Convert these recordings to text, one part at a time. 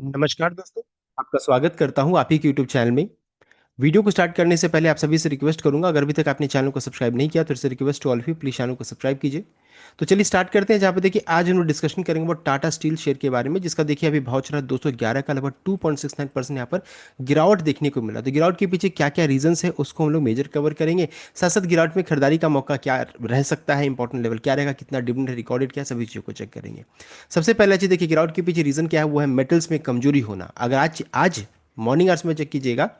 नमस्कार दोस्तों। आपका स्वागत करता हूं आप ही के यूट्यूब चैनल में। वीडियो को स्टार्ट करने से पहले आप सभी से रिक्वेस्ट करूंगा, अगर अभी तक आपने चैनल को सब्सक्राइब नहीं किया तो इससे request to all of you, please channel को सब्सक्राइब कीजिए। तो चलिए स्टार्ट करते हैं। जहाँ पे देखिए आज हम लोग डिस्कशन करेंगे वो टाटा स्टील शेयर के बारे में, जिसका देखिए अभी भाव चल रहा है 211 का, लगभग 2.69% यहाँ पर गिरावट देखने को मिला। तो गिरावट के पीछे क्या क्या रीजंस है उसको हम लोग मेजर कवर करेंगे। साथ साथ गिरावट में खरीदारी का मौका क्या रह सकता है, इंपॉर्टेंट लेवल क्या रहेगा, कितना डिविडेंड रिकॉर्डेड क्या, सभी चीज़ों को चेक करेंगे। सबसे पहला चीज़ देखिए गिरावट के पीछे रीजन क्या है, वो है मेटल्स में कमजोरी होना। अगर आज आज मॉर्निंग आवर्स में चेक कीजिएगा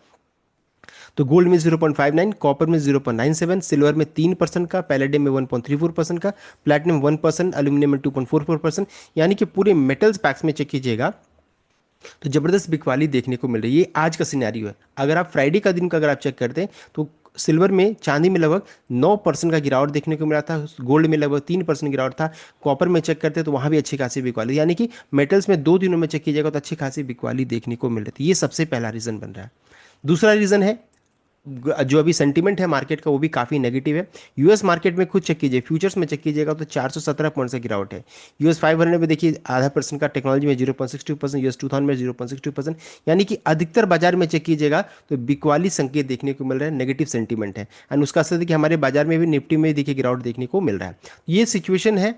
तो गोल्ड में 0.59, कॉपर में 0.97, सिल्वर में 3% का, पैलेडियम में 1.34% का, प्लैटिनम 1%, एल्यूमिनियम में 2.44%। यानी कि पूरे मेटल्स पैक्स में चेक कीजिएगा तो जबरदस्त बिकवाली देखने को मिल रही है। ये आज का सिनेरियो है। अगर आप फ्राइडे का दिन का अगर आप चेक करते हैं तो सिल्वर में, चांदी में लगभग 9% का गिरावट देखने को मिला था, गोल्ड में लगभग 3% गिरावट था। कॉपर में चेक करते हैं तो वहाँ भी अच्छी खासी बिकवाली, यानी कि मेटल्स में 2 दिनों में चेक कीजिएगा तो अच्छी खासी बिकवाली देखने को मिल रही थी। ये सबसे पहला रीज़न बन रहा है। दूसरा रीज़न है जो अभी सेंटीमेंट है मार्केट का, वो भी काफ़ी नेगेटिव है। यूएस मार्केट में खुद चेक कीजिए, फ्यूचर्स में चेक कीजिएगा तो 417 पॉइंट से गिरावट है। यूएस 500 में देखिए आधा परसेंट का, टेक्नोलॉजी में 0.62%, यूएस 2000 में 0.62%। यानी कि अधिकतर बाजार में चेक कीजिएगा तो बिकवाली संकेत देखने को मिल रहा है, नेगेटिव सेंटीमेंट है। एंड उसका असर देखिए हमारे बाजार में भी, निफ्टी में देखिए गिरावट देखने को मिल रहा है। ये सिचुएशन है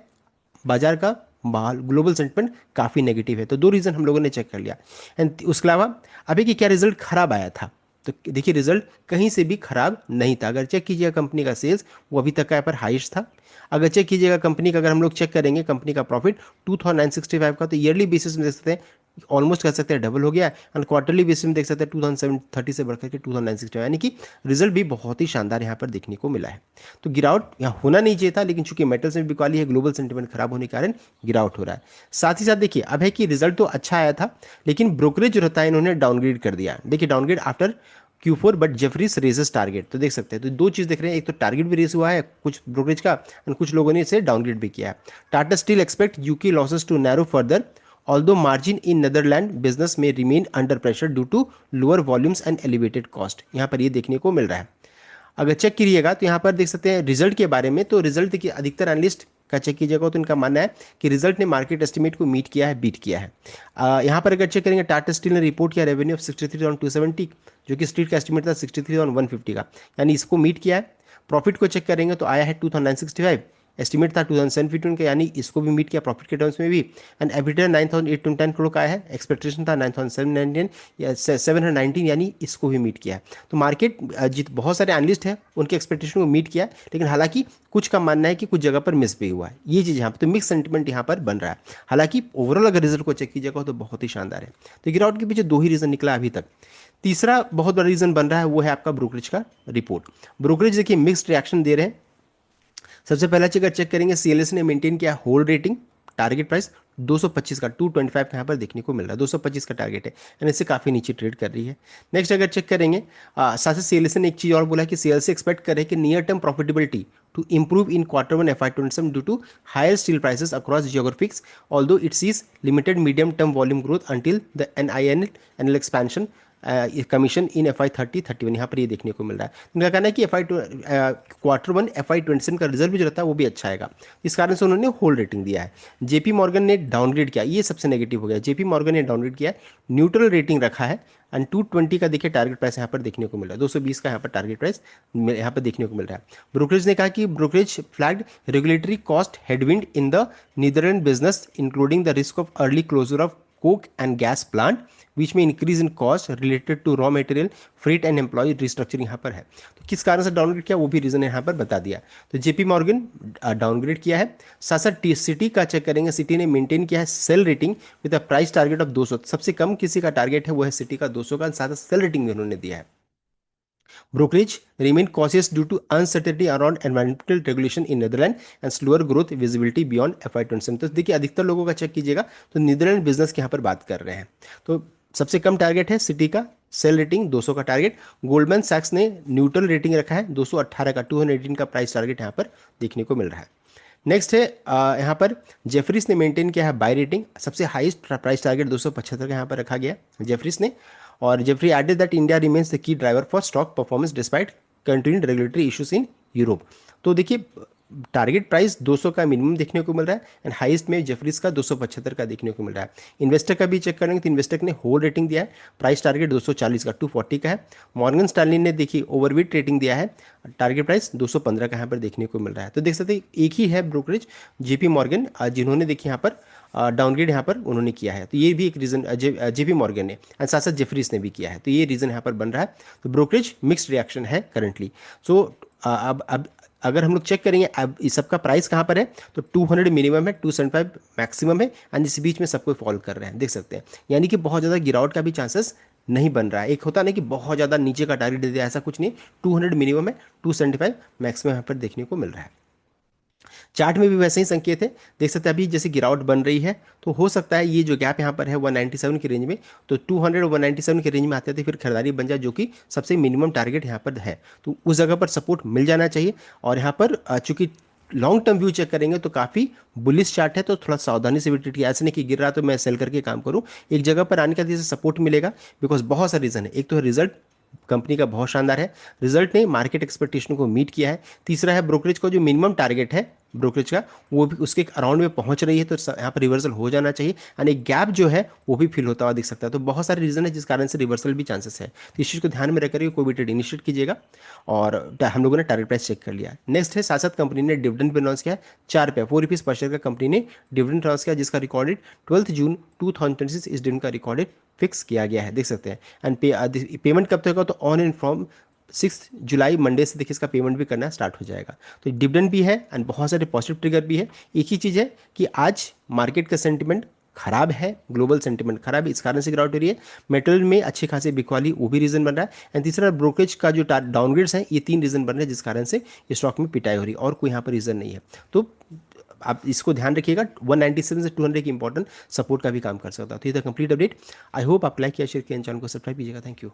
बाजार का। बाहर ग्लोबल सेंटिमेंट काफ़ी नेगेटिव है। तो दो रीज़न हम लोगों ने चेक कर लिया। एंड उसके अलावा अभी कि क्या रिजल्ट खराब आया था, तो देखिए रिजल्ट कहीं से भी खराब नहीं था। अगर चेक कीजिएगा कंपनी का सेल्स, वो अभी तक का यहाँ पर हाईएस्ट था। अगर चेक कीजिएगा कंपनी का, अगर हम लोग चेक करेंगे कंपनी का प्रॉफिट 2965 का, तो ईयरली बेसिस में देख सकते हैं ऑलमोस्ट कह सकते हैं डबल हो गया है। एंड क्वार्टरली बेसिस में देख सकते हैं 2730 से बढ़कर के 2965, यानी कि रिजल्ट भी बहुत ही शानदार यहाँ पर देखने को मिला है। तो गिरावट यहाँ होना नहीं चाहिए था, लेकिन चूंकि मेटल्स में बिकवाली है, ग्लोबल सेंटीमेंट खराब होने के कारण गिरावट हो रहा है। साथ ही साथ देखिए अब है कि रिजल्ट तो अच्छा आया था, लेकिन ब्रोकरेज जो रहता है इन्होंने डाउनग्रेड कर दिया। देखिए downgrade after Q4 but Jefferies raises target, तो देख सकते हैं। तो दो चीज़ देख रहे हैं, एक तो टारगेट भी रेस हुआ है कुछ ब्रोकरेज का, एंड कुछ लोगों ने इसे डाउनग्रेड भी किया है। Tata steel expect UK losses to narrow further, although margin in Netherlands business may remain under pressure due to lower volumes and elevated cost। यहाँ पर ये देखने को मिल रहा है। अगर चेक करिएगा तो यहाँ पर देख सकते हैं रिजल्ट के बारे में, तो रिजल्ट देखिए अधिकतर एनालिस्ट का चेक कीजिएगा तो इनका मानना है कि रिजल्ट ने मार्केट एस्टिमेट को मीट किया है, बीट किया है। यहाँ पर अगर चेक करेंगे टाटा स्टील ने रिपोर्ट किया रेवेन्यू ऑफ 63,270, जो कि स्ट्रीट का एस्टिमेट था 63,150 का, यानी इसको मीट किया है। प्रॉफिट को चेक करेंगे तो आया है 2,965, एस्टिमेट था 2751 का, यानी इसको भी मीट किया प्रॉफिट के टर्म्स में भी। एंड एबिटा 9,810 करोड़ का आया है, एक्सपेक्टेशन था 9,719 या 719, यानी इसको भी मीट किया है। तो मार्केट जित बहुत सारे एनालिस्ट हैं उनके एक्सपेक्टेशन को मीट किया है, लेकिन हालांकि कुछ का मानना है कि कुछ जगह पर मिस भी हुआ है। ये चीज़ यहाँ पर तो मिक्स सेंटिमेंट यहाँ पर बन रहा है। हालांकि ओवरऑल अगर रिजल्ट को चेक कीजिएगा तो बहुत ही शानदार है। तो गिरावट के पीछे दो ही रीज़न निकला अभी तक। तीसरा बहुत बड़ा रीज़न बन रहा है वो है आपका ब्रोकरेज का रिपोर्ट। ब्रोकरेज देखिए मिक्स्ड रिएक्शन दे रहे हैं। सबसे पहला चीज अगर चेक करेंगे, सीएलएस ने मेंटेन किया होल्ड रेटिंग, टारगेट प्राइस 225 का, 225 का यहाँ पर देखने को मिल रहा है, 225 का टारगेट है, यानी इससे काफ़ी नीचे ट्रेड कर रही है। नेक्स्ट अगर चेक करेंगे, साथ ही सीएलएस ने एक चीज़ और बोला है कि सीएलएस एक्सपेक्ट करे कि near term profitability to improve in Q1 FY27 due to higher steel prices across geographies, although it sees limited medium-term volume growth until the NINL annual expansion commission in FY30-31, यहाँ पर ये देखने को मिल रहा है। उनका कहना है कि Q1 FY27 का रिजल्ट भी जो रहता है वो भी अच्छा आएगा, इस कारण से उन्होंने होल्ड रेटिंग दिया है। जेपी मॉर्गन ने डाउनग्रेड किया, ये सबसे नेगेटिव हो गया। जेपी मॉर्गन ने डाउनग्रेड किया है, न्यूट्रल रेटिंग रखा है। एंड 220 का देखिए टारगेट प्राइस यहाँ पर देखने को मिल रहा है, 220 का यहाँ पर टारगेट प्राइस यहाँ पर देखने को मिल रहा है। ब्रोकरेज ने कहा कि brokerage flagged regulatory cost headwind in the Netherland business, including the risk of early closure of coke and gas plant which may increase in cost related to raw material, freight and employee restructuring यहाँ पर है। तो किस कारण से downgrade किया वो भी रीजन यहाँ पर बता दिया। तो जेपी मॉर्गन डाउनग्रेड किया है। साथ साथ सिटी का चेक करेंगे, सिटी ने मेंटेन किया है sell rating with a price target of 200, सबसे कम किसी का टारगेट है वो है सिटी का 200 का। साथ सेल रेटिंग भी उन्होंने दिया है। Brokerage remain cautious due to uncertainty around environmental regulation in Netherlands and slower growth visibility beyond FY27। तो देखिए अधिकतर लोगों का चेक कीजिएगा तो नीदरलैंड बिजनेस के यहाँ पर बात कर रहे हैं। तो सबसे कम टारगेट है सिटी का, सेल रेटिंग 200 का टारगेट। गोल्डमैन सैक्स ने न्यूट्रल रेटिंग रखा है 218 का, 218 का प्राइस टारगेट यहाँ पर देखने को मिल रहा है। नेक्स्ट है यहाँ पर जेफरीज ने मेंटेन किया है बाय रेटिंग, सबसे हाईएस्ट प्राइस टारगेट 275 का यहाँ पर रखा गया जेफरीज ने। और Jefferies added that India remains the key driver for stock performance despite continued regulatory issues in Europe. तो देखिए टारगेट प्राइस 200 का मिनिमम देखने को मिल रहा है एंड हाईएस्ट में जेफरीज का 275 का देखने को मिल रहा है। इन्वेस्टर का भी चेक करेंगे तो इन्वेस्टर ने होल्ड रेटिंग दिया है, प्राइस टारगेट 240 का 240 का है। मॉर्गन स्टैनली ने देखिए ओवरवेट रेटिंग दिया है, टारगेट प्राइस 215 का यहाँ पर देखने को मिल रहा है। तो देख सकते हैं एक ही है ब्रोकरेज जेपी मॉर्गन, जिन्होंने देखिए यहाँ पर डाउनग्रेड यहाँ पर उन्होंने किया है, तो ये भी एक रीज़न जेपी मॉर्गन ने एंड साथ साथ जेफरीज ने भी किया है, तो ये रीज़न यहाँ पर बन रहा है। तो ब्रोकरेज मिक्स्ड रिएक्शन है करंटली। सो अब अगर हम लोग चेक करेंगे अब इस सबका प्राइस कहाँ पर है, तो 200 मिनिमम है, 275 मैक्सिमम है एंड इस बीच में सब कोई फॉल कर रहे हैं, देख सकते हैं। यानी कि बहुत ज़्यादा गिरावट का भी चांसेस नहीं बन रहा है। एक होता नहीं कि बहुत ज़्यादा नीचे का टारगेट दे दिया, ऐसा कुछ नहीं। 200 मिनिमम है, 275 मैक्सिमम यहाँ पर देखने को मिल रहा है। चार्ट में भी वैसे ही संकेत है, देख सकते हैं अभी जैसे गिरावट बन रही है, तो हो सकता है ये जो गैप यहाँ पर है 197 की रेंज में, तो 200 और 197 के रेंज में आते थे फिर खरीदारी बन जाए, जो कि सबसे मिनिमम टारगेट यहाँ पर है। तो उस जगह पर सपोर्ट मिल जाना चाहिए। और यहाँ पर चूंकि लॉन्ग टर्म व्यू चेक करेंगे तो काफ़ी बुलिश चार्ट है, तो थोड़ा सावधानी से विटेट किया, ऐसे नहीं कि गिर रहा तो मैं सेल करके काम करूँ। एक जगह पर आने का जैसे सपोर्ट मिलेगा, बिकॉज बहुत सा रीज़न है। एक तो है रिजल्ट, कंपनी का बहुत शानदार है, रिजल्ट ने मार्केट एक्सपेक्टेशन को मीट किया है। तीसरा है ब्रोकरेज का जो मिनिमम टारगेट है ब्रोकरेज का, वो भी उसके अराउंड में पहुंच रही है, तो यहाँ पर रिवर्सल हो जाना चाहिए एंड एक गैप जो है वो भी फिल होता हुआ दिख सकता है। तो बहुत सारे रीजन है जिस कारण से रिवर्सल भी चांसेस है, तो इस चीज़ को ध्यान में रखकर कोई भी ट्रेड इनिशिएट कीजिएगा। और हम लोगों ने टारगेट प्राइस चेक कर लिया। नेक्स्ट है साथ साथ कंपनी ने डिविडेंड भी अनाउंस किया है, 4 रुपये 4 रुपीज़ पर शेयर का कंपनी ने डिविडेंड अनाउंस किया, जिसका रिकॉर्डेड 12 जून 2026 इस डिविडेंड का रिकॉर्डेड फिक्स किया गया है, देख सकते हैं। एंड पेमेंट कब तक होगा, तो on and from 6 July Monday से देखिए इसका पेमेंट भी करना स्टार्ट हो जाएगा। तो डिविडेंड भी है एंड बहुत सारे पॉजिटिव ट्रिगर भी है। एक ही चीज़ है कि आज मार्केट का सेंटिमेंट खराब है, ग्लोबल सेंटिमेंट खराब है, इस कारण से गिरावट हो रही है। मेटल में अच्छे खासे बिकवाली, वो भी रीजन बन रहा है। एंड तीसरा ब्रोकरेज का जो डाउनग्रेड्स हैं, ये 3 रीजन बन रहे हैं जिस कारण से स्टॉक में पिटाई हो रही है, और कोई यहाँ पर रीजन नहीं है। तो आप इसको ध्यान रखिएगा, 197 से 200 की इंपॉर्टेंट सपोर्ट का भी काम कर सकता है। तो ये था कंप्लीट अपडेट। आई होप आप लाइक किया, शेयर किया, चैनल को सब्सक्राइब कीजिएगा। Thank you.